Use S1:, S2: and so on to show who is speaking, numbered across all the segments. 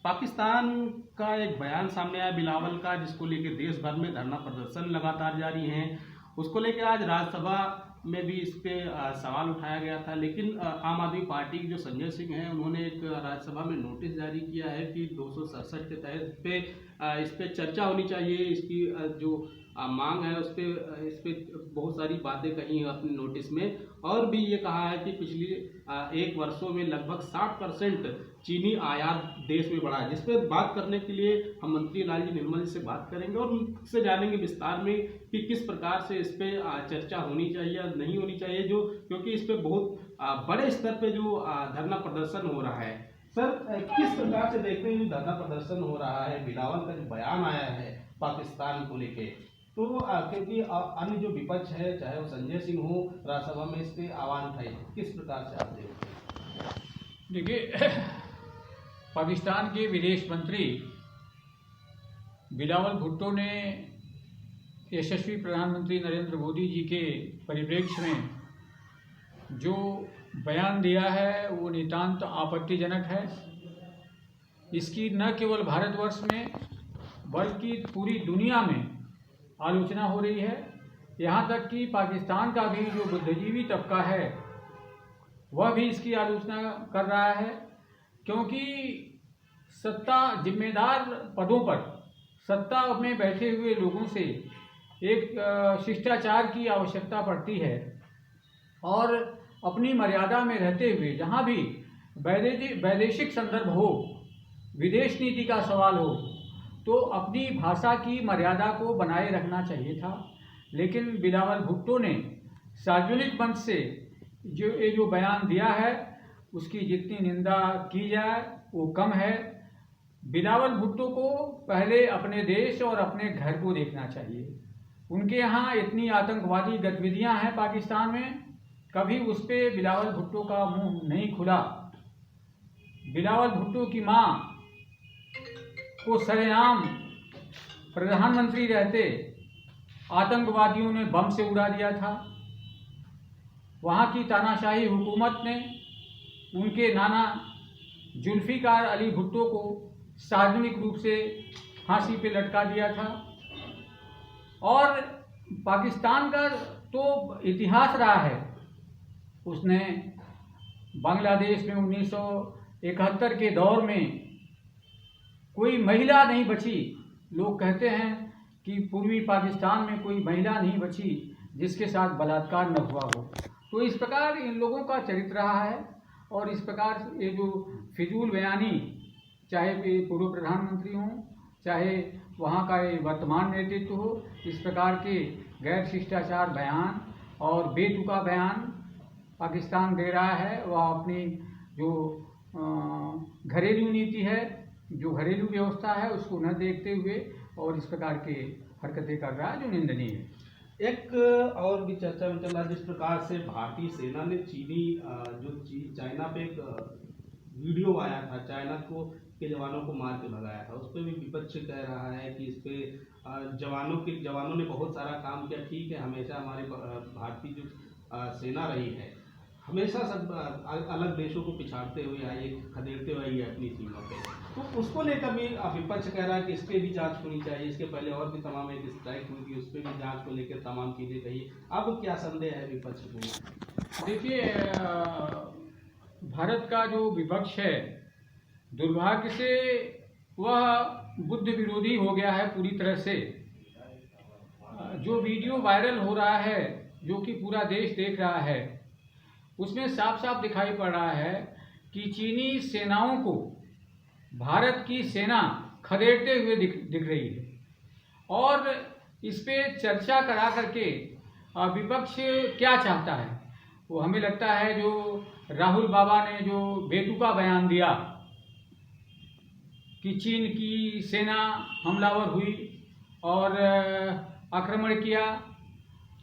S1: पाकिस्तान का एक बयान सामने आया बिलावल का, जिसको लेकर देश भर में धरना प्रदर्शन लगातार जारी हैं। उसको लेकर आज राज्यसभा में भी इस पे सवाल उठाया गया था, लेकिन आम आदमी पार्टी के जो संजय सिंह हैं उन्होंने एक राज्यसभा में नोटिस जारी किया है कि 267 के तहत इस पे चर्चा होनी चाहिए। इसकी जो मांग है इस पे बहुत सारी बातें कही हैं अपने नोटिस में, और भी ये कहा है कि पिछली एक वर्षों में लगभग 60% चीनी आयात देश में बढ़ा है। जिस पर बात करने के लिए हम मंत्री लालजी निर्मल जी से बात करेंगे और उनसे जानेंगे विस्तार में कि किस प्रकार से इस पे चर्चा होनी चाहिए या नहीं होनी चाहिए, जो क्योंकि इस पे बहुत बड़े स्तर पे जो धरना प्रदर्शन हो रहा है। सर, किस प्रकार से देखते हैं धरना प्रदर्शन हो रहा है, बिलावल का जो बयान आया है पाकिस्तान को लेके, तो क्योंकि अन्य जो विपक्ष है चाहे वो संजय सिंह हो राज्यसभा में इस पे आह्वान उठाई, किस प्रकार से आप देखते हैं?
S2: देखिए, पाकिस्तान के विदेश मंत्री बिलावल भुट्टो ने यशस्वी प्रधानमंत्री नरेंद्र मोदी जी के परिप्रेक्ष्य में जो बयान दिया है वो नितांत आपत्तिजनक है। इसकी न केवल भारतवर्ष में बल्कि पूरी दुनिया में आलोचना हो रही है। यहाँ तक कि पाकिस्तान का भी जो बुद्धिजीवी तबका है वह भी इसकी आलोचना कर रहा है, क्योंकि सत्ता जिम्मेदार पदों पर सत्ता में बैठे हुए लोगों से एक शिष्टाचार की आवश्यकता पड़ती है, और अपनी मर्यादा में रहते हुए जहाँ भी वैदेशिक संदर्भ हो, विदेश नीति का सवाल हो, तो अपनी भाषा की मर्यादा को बनाए रखना चाहिए था। लेकिन बिलावल भुट्टो ने सार्वजनिक मंच से जो बयान दिया है उसकी जितनी निंदा की जाए वो कम है। बिलावल भुट्टो को पहले अपने देश और अपने घर को देखना चाहिए। उनके यहाँ इतनी आतंकवादी गतिविधियां हैं पाकिस्तान में, कभी उस पर बिलावल भुट्टो का मुंह नहीं खुला। बिलावल भुट्टो की माँ को सरेआम प्रधानमंत्री रहते आतंकवादियों ने बम से उड़ा दिया था। वहाँ की तानाशाही हुकूमत ने उनके नाना जुल्फिकार अली भुट्टो को सार्वजनिक रूप से फांसी पे लटका दिया था। और पाकिस्तान का तो इतिहास रहा है, उसने बांग्लादेश में 1971 के दौर में कोई महिला नहीं बची। लोग कहते हैं कि पूर्वी पाकिस्तान में कोई महिला नहीं बची जिसके साथ बलात्कार न हुआ हो। तो इस प्रकार इन लोगों का चरित्र रहा है, और इस प्रकार ये जो फिजूल बयानी, चाहे पूर्व प्रधानमंत्री हों चाहे वहाँ का ये वर्तमान नेतृत्व हो, इस प्रकार के गैर शिष्टाचार बयान और बेतुका बयान पाकिस्तान दे रहा है। वह अपनी जो घरेलू नीति है, जो घरेलू व्यवस्था है, उसको न देखते हुए और इस प्रकार के हरकतें कर रहा है जो निंदनीय है।
S1: एक और भी चर्चा में चल रहा है, जिस प्रकार से भारतीय सेना ने चाइना पे एक वीडियो आया था, चाइना के जवानों को मार के भगाया था, उस पर भी विपक्ष कह रहा है कि इस पे जवानों ने बहुत सारा काम किया। ठीक है, हमेशा हमारे भारतीय जो सेना रही है हमेशा सब अलग देशों को पिछाड़ते हुए आई है, खदेड़ते हुए आई है अपनी सीमा पे, तो उसको लेकर भी विपक्ष कह रहा है कि इस पर भी जांच होनी चाहिए। इसके पहले और भी तमाम एक स्ट्राइक हुई थी, उस पर भी जांच को लेकर तमाम चीज़ें कही। अब क्या संदेह है विपक्ष को?
S2: देखिए, भारत का जो विपक्ष है दुर्भाग्य से वह बुद्ध विरोधी हो गया है पूरी तरह से। जो वीडियो वायरल हो रहा है, जो कि पूरा देश देख रहा है, उसमें साफ साफ दिखाई पड़ रहा है कि चीनी सेनाओं को भारत की सेना खदेड़ते हुए दिख रही है। और इस पे चर्चा करा करके विपक्ष क्या चाहता है, वो हमें लगता है जो राहुल बाबा ने जो बेतुका बयान दिया कि चीन की सेना हमलावर हुई और आक्रमण किया,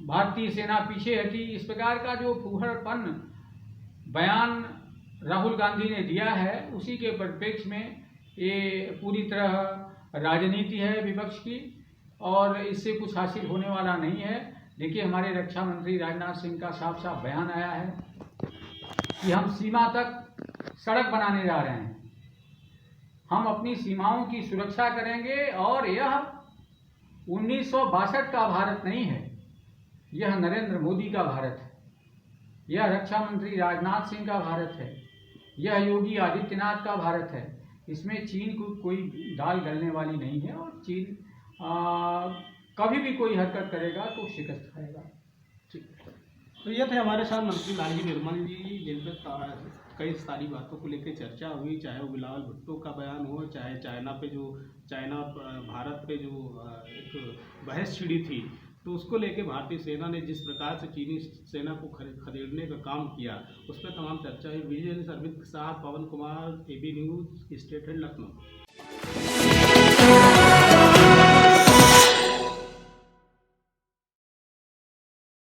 S2: भारतीय सेना पीछे हटी, इस प्रकार का जो फूहड़पन बयान राहुल गांधी ने दिया है, उसी के परिप्रेक्ष्य में ये पूरी तरह राजनीति है विपक्ष की, और इससे कुछ हासिल होने वाला नहीं है। देखिए, हमारे रक्षा मंत्री राजनाथ सिंह का साफ साफ बयान आया है कि हम सीमा तक सड़क बनाने जा रहे हैं। हम अपनी सीमाओं की सुरक्षा करेंगे और यह 1962 का भारत नहीं है, यह नरेंद्र मोदी का भारत है, यह रक्षा मंत्री राजनाथ सिंह का भारत है, यह योगी आदित्यनाथ का भारत है। इसमें चीन को कोई दाल गलने वाली नहीं है और चीन कभी भी कोई हरकत करेगा तो शिकस्त खाएगा।
S1: तो ये थे हमारे साथ मंत्री लालजी निर्मल जी, जिन पर कई सारी बातों को लेकर चर्चा हुई, चाहे वो बिलावल भुट्टो का बयान हो, चाहे चाइना भारत पे जो एक बहस छिड़ी थी, तो उसको लेके भारतीय सेना ने जिस प्रकार से चीनी सेना को खदेड़ने का काम किया, उस पर तमाम चर्चा हुई। विजय सर्विस के साथ Pawan Kumar, AB news, state head, Lucknow.